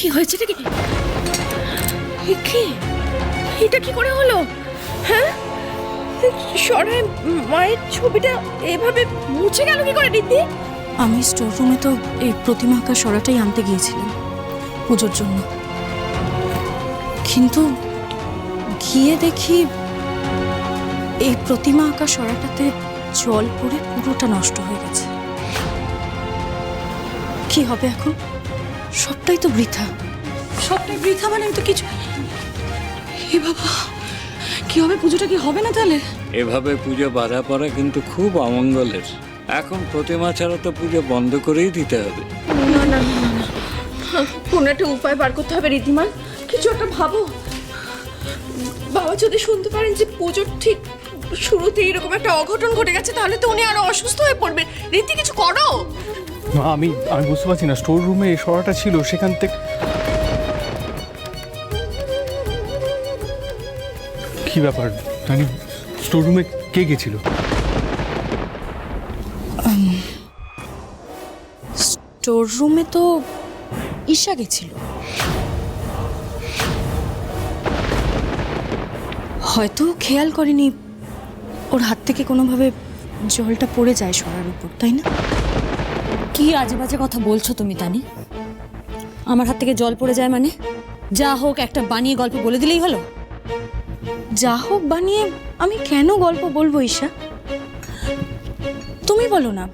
কি হয়েছে কি? কি এটা কি করে হলো? হ্যাঁ, সরায় মায়ের ছবিটা এভাবে মুছে গেল কি করে দিদি? আমি স্টোর রুমে তো এই প্রতিমা আঁকা সরাটাই আনতে গিয়েছিলাম পুজোর জন্য, কিন্তু গিয়ে দেখি এই প্রতিমা আঁকা সরাটাতে জল পড়ে পুরোটা নষ্ট হয়ে গেছে। কি হবে এখন? সবটাই তো বৃথা। সবটাই বৃথা মানে আমি তো কিছু... হে বাবা, কি হবে? পুজোটা কি হবে না তাহলে? এভাবে পুজো বাধা পড়া কিন্তু খুব অমঙ্গলের। এখন প্রতিমা ছাড়া তো পুজো বন্ধ করেই দিতে হবে। না না না না, কোনো একটা উপায় বার করতে হবে রীতিমান। কিছু একটা ভাবো। বাবা যদি শুনতে পারেন যে পুজোর ঠিক শুরুতে এরকম একটা অঘটন ঘটে গেছে, তাহলে তো উনি আরো অসুস্থ হয়ে পড়বেন। রীতি, কিছু করো। আমি বুঝতে পারছি না, স্টোর রুমে এই সরাটা ছিল, সেখান থেকে কি ব্যাপার জানি? স্টোর রুমে কে গেছিল? স্টোর রুমে তো ঈশা গেছিল। হয়তো খেয়াল করেনি ওর হাত থেকে কোনোভাবে জলটা পড়ে যায় সরার উপর, তাই না? কি আজে বাজে কথা বলছো তুমি তানি? আমার হাত থেকে জল পড়ে যায় মানে? যা হোক একটা বানিয়ে গল্প বলে দিলেই হলো। যা হোক বানিয়ে আমি কেন গল্প বলবো ঈশা? তুমি বলো না,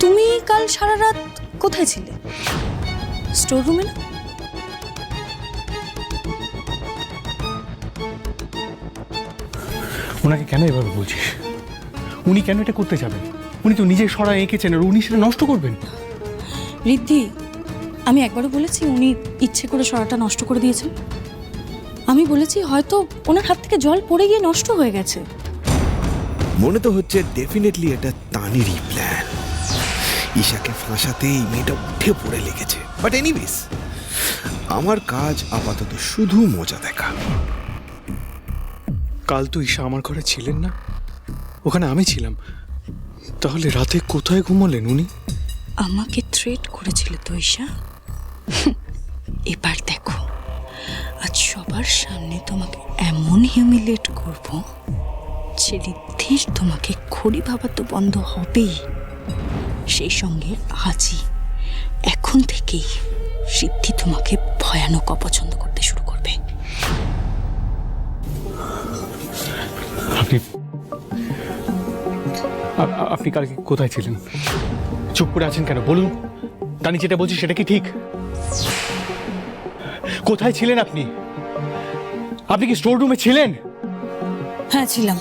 তুমি কাল সারা রাত কোথায় ছিলে? স্টোর রুমে না? ওনাকে কেন এভাবে বলছিস? উনি কেন এটা করতে যাবেন? উনি তো নিজে সরা এঁকেছেন, আর উনি সেটা নষ্ট করবেন? রিদ্ধি, আমি একবারও বলেছি উনি ইচ্ছে করে সরাটা নষ্ট করে দিয়েছেন? আমি বলেছি হয়তো ওনার হাত থেকে জল পড়ে গিয়ে নষ্ট হয়ে গেছে। মনে তো হচ্ছে ডেফিনেটলি এটা তানেরই প্ল্যান। ঈশাকে ফাঁসাতেই মেয়েটা উঠে পড়ে লেগেছে। বাট এনিওয়েজ, আমার কাজ আপাতত শুধু মজা দেখা। কাল তো ঈশা আমার ঘরে ছিলেন না, ওখানে আমি ছিলাম। তাহলে রাতে কোথায় ঘুমালেন উনি? আমাকে থ্রেট করেছিল তো ঈশা। এবার দেখো, আজ সবার সামনে তোমাকে এমন হিউমিলেট করব যে রিদ্ধির তোমাকে খড়ি ভাবা তো বন্ধ হবেই, সেই সঙ্গে আজই এখন থেকেই রিদ্ধি তোমাকে ভয়ানক অপছন্দ করতে শুরু করবে। আপনি আপনি কালকে কোথায় ছিলেন? চুপ করে আছেন কেন? বলুন। তানি যেটা বলছি সেটা কি ঠিক? কোথায় ছিলেন আপনি? আপনি কি স্টোর রুমে ছিলেন? হ্যাঁ ছিলাম।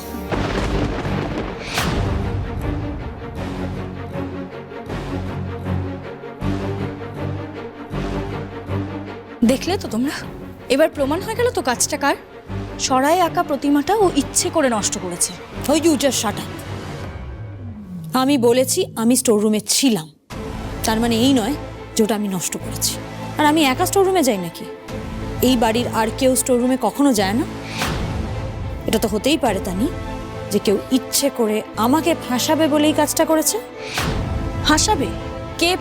দেখলে তো তোমরা, এবার প্রমাণ হয়ে গেল তো কাজটা কার। সরায় আঁকা প্রতিমাটা ও ইচ্ছে করে নষ্ট করেছে। ওই ইউজার শাটা। আমি বলেছি আমি স্টোর রুমে ছিলাম, তার মানে এই নয় যে ওটা আমি নষ্ট করেছি। আর আমি একা স্টোর রুমে যাই নাকি? এই বাড়ির আর কেউ স্টোর রুমে কখনো যায় না। এটা তো হতেই পারে তানি যে কেউ ইচ্ছে করে আমাকে ফাঁসাবে বলেই কাজটা করেছে। ফাঁসাবে? কে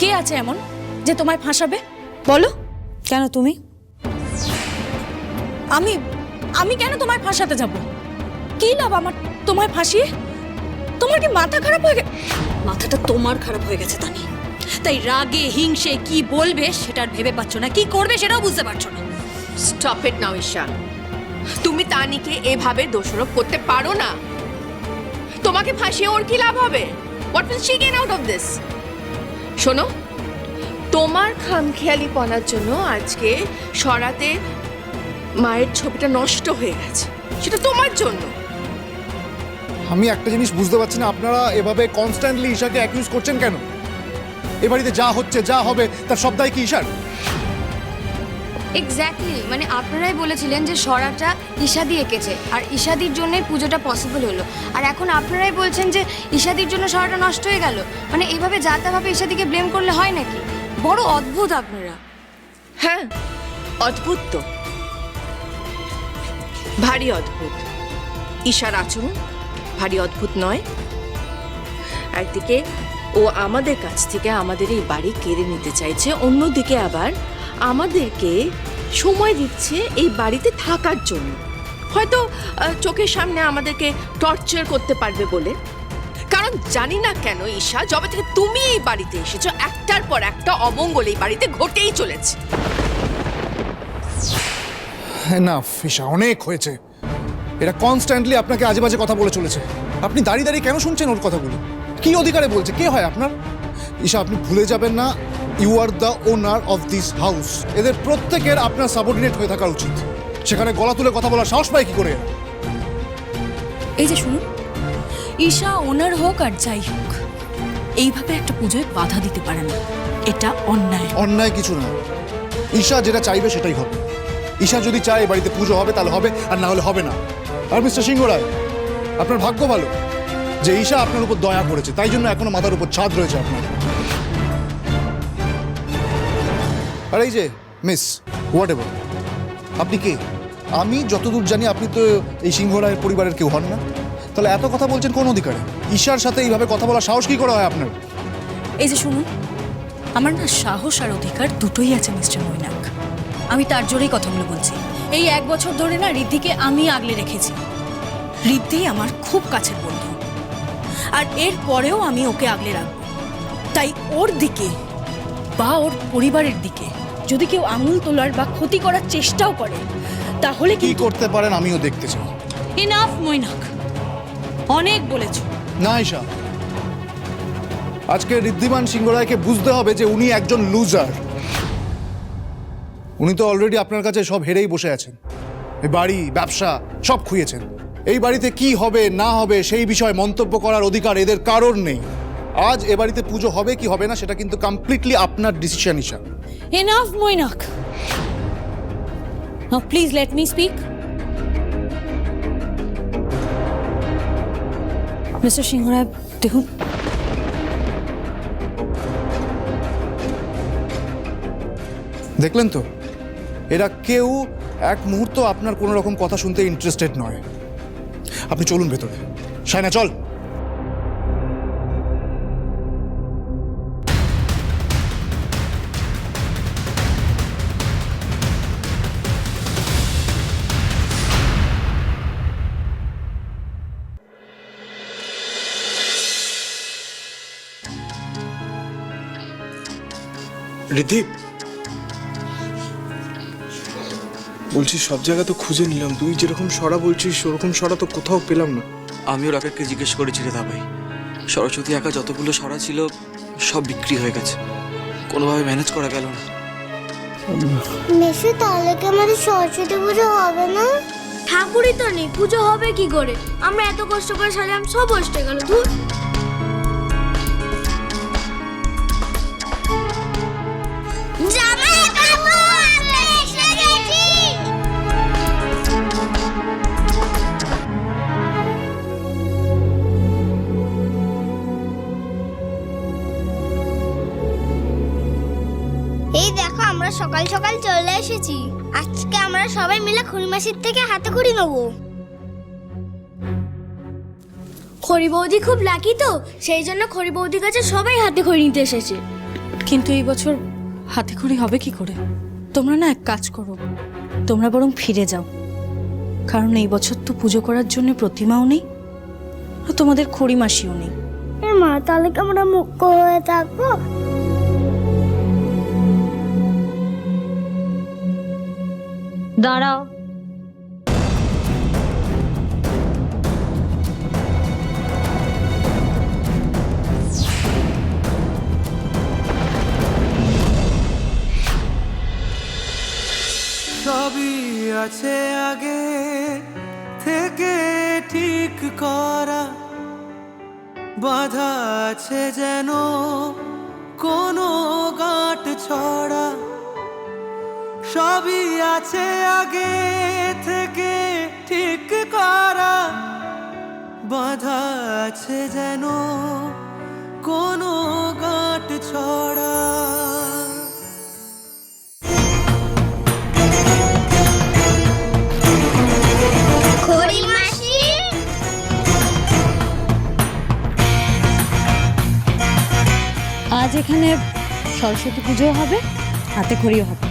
কে আছে এমন যে তোমায় ফাঁসাবে বলো? কেন তুমি? আমি আমি কেন তোমায় ফাঁসাতে যাব? কি লাভ আমার তোমায় ফাঁসিয়ে? তোমার কি মাথা খারাপ হয়ে গেছে? মাথাটা তোমার খারাপ হয়ে গেছে তানি, তাই রাগে হিংসে কি বলবে সেটা আর ভেবে পাচ্ছ না, কি করবে সেটাও বুঝতে পারছো না। স্টপ ইট নাও ঈশা। তুমি তানিকে এভাবে দোষারোপ করতে পারো না। তোমাকে ফাঁসিয়ে ওর কি লাভ হবে? What will she gain out of this? শোনো, তোমার খামখেয়ালিপনার জন্য আজকে সরাতে মায়ের ছবিটা নষ্ট হয়ে গেছে, সেটা তোমার জন্য। আমি একটা জিনিস বুঝতে পারছি না, আপনারা এভাবে কনস্ট্যান্টলি ঈশাকে অ্যাকিউজ করছেন কেন? এ বাড়িতে যা হচ্ছে যা হবে তার সব দায় কি ঈশার? এক্স্যাক্টলি, মানে আপনারাই বলেছিলেন যে সরাটা ঈশাদি এঁকেছে আর ঈশাদির জন্যই পুজোটা পসিবল হলো, আর এখন আপনারাই বলছেন যে ঈশাদির জন্য সরাটা নষ্ট হয়ে গেল। মানে এইভাবে যা তাভাবে ঈশাদিকে ব্লেম করলে হয় নাকি? বড় অদ্ভুত আপনারা। হ্যাঁ, অদ্ভুত তো, ভারী অদ্ভুত। ঈশার আচরণ ভারী অদ্ভুত নয়? একদিকে ও আমাদের কাছ থেকে আমাদের এই বাড়ি কেড়ে নিতে চাইছে, অন্যদিকে আবার আমাদেরকে সময় দিচ্ছে এই বাড়িতে থাকার জন্য। হয়তো চোখের সামনে আমাদেরকে টর্চার করতে পারবে বলে। কারণ জানি না কেন ঈশা, যবে থেকে তুমি এই বাড়িতে এসেছো একটার পর একটা অমঙ্গল এই বাড়িতে ঘটেই চলেছে। না ঈশা, অনেক হয়েছে। এরা কনস্ট্যান্টলি আপনাকে আজে বাজে কথা বলে চলেছে। আপনি দাঁড়িয়ে দাঁড়িয়ে কেন শুনছেন ওর কথাগুলো? কি অধিকারে বলছে? কে হয় আপনার? ঈশা, আপনি ভুলে যাবেন না, you are the owner of this house. এদের প্রত্যেকের আপনার সাবঅর্ডিনেট হয়ে থাকা উচিত। সেখানে গলা তুলে কথা বলার সাহস পায় কি করে? এই যে শুনুন, ঈশা ওনার হোক আর যাই হোক, এইভাবে একটা পুজোয় বাধা দিতে পারে না, এটা অন্যায়। অন্যায় কিছু না, ঈশা যেটা চাইবে সেটাই হবে। ঈশা যদি চায় এই বাড়িতে পুজো হবে তাহলে হবে, আর না হলে হবে না। আর মিস্টার সিংহ রায়, আপনার ভাগ্য ভালো যে ঈশা আপনার উপর দয়া করেছে, তাই জন্য এখনো মাথার উপর ছাদ রয়েছে আপনার। আর এই যে মিস হোয়াট এভার, আপনি কে? আমি যতদূর জানি আপনি তো এই সিংহ রায়ের পরিবারের কেউ হন না, তাহলে এত কথা বলছেন কোন অধিকারে? ঈশার সাথে এইভাবে কথা বলার সাহস কি করে হয় আপনার? এই যে শুনুন, আমার না সাহস আর অধিকার দুটোই আছে মিস্টার মৈনাক। আমি তার জোরেই কথাগুলো বলছি। এই 1 বছর ধরে না ঋদ্ধিকে আমি আগলে রেখেছি। ঋদ্ধি আমার খুব কাছের বন্ধু, আর এর পরেও আমি ওকে আগলে রাখবো। তাই ওর দিকে বা ওর পরিবারের দিকে যদি কেউ আঙুল তোলার বা ক্ষতি করার চেষ্টাও করে, তাহলে কি করতে পারেন আমিও দেখতে চাই। ইনাফ মৈনাক, অনেক বলেছ। না ঈশা, আজকে ঋদ্ধিমান সিংহ রায়কে বুঝতে হবে যে উনি একজন লুজার। উনি তো অলরেডি আপনার কাছে সব হেরেই বসে আছেন। এই বাড়ি, ব্যবসা সব খুইয়েছেন। এই বাড়িতে কি হবে না হবে সেই বিষয়ে মন্তব্য করার অধিকার এদের কারোর নেই। আজ এ বাড়িতে পুজো হবে কি হবে না সেটা কিন্তু কমপ্লিটলি আপনার decision Isha. Enough, Moinak. Now, please let me speak. Mr. Shinghara, দেখুন, দেখলেন তো, এরা কেউ এক মুহূর্ত আপনার কোনো রকম কথা শুনতে ইন্টারেস্টেড নয়। আপনি চলুন ভেতরে। সায়না চল। ঋদ্ধি, বলছি সব জায়গা তো খুঁজে নিলাম, তুই যেরকম সরা বলছিস ওরকম সরা তো কোথাও পেলাম না। আমিও রাকেটকে জিজ্ঞেস করেছি রে দাবাই, সরস্বতী একা যতগুলো সরা ছিল সব বিক্রি হয়ে গেছে, কোনোভাবে ম্যানেজ করা গেল না। মেশো, তাহলে কি আমাদের সরস্বতী পুজো হবে না? ঠাকুরই তো নেই, পুজো হবে কি করে? আমরা এত কষ্ট করে সাজালাম, সব নষ্ট হয়ে গেল। ধুর। জামাই বাবু, আমরা এসে গেছি। এই দেখো, আমরা সকাল সকাল চলে এসেছি। আজকে আমরা সবাই মিলে খুড়িমাসির থেকে হাতে খড়ি নেবো। খড়ি বৌদি খুব লাকি তো, সেই জন্য খড়ি বৌদির কাছে সবাই হাতে খড়ি নিতে এসেছে। কিন্তু এই বছর হাতে খড়ি হবে কি করে? তোমরা না এক কাজ করো, তোমরা বরং ফিরে যাও, কারণ এই বছর তো পুজো করার জন্য প্রতিমাও নেই আর তোমাদের খড়ি মাসিও নেই। মা, তাহলে কি আমরা মুখ্য হয়ে থাকবো? দাঁড়াও, সবই আছে আগে থেকে ঠিক করা, বাধা আছে যেন কোনো গাঁট ছড়া। সবই আছে আগে থেকে ঠিক করা, বাধা আছে যেন কোনো গাঁট ছড়া। খড়ি মাসি, এখানে সরস্বতী পুজো হবে, হাতে খড়িও হবে।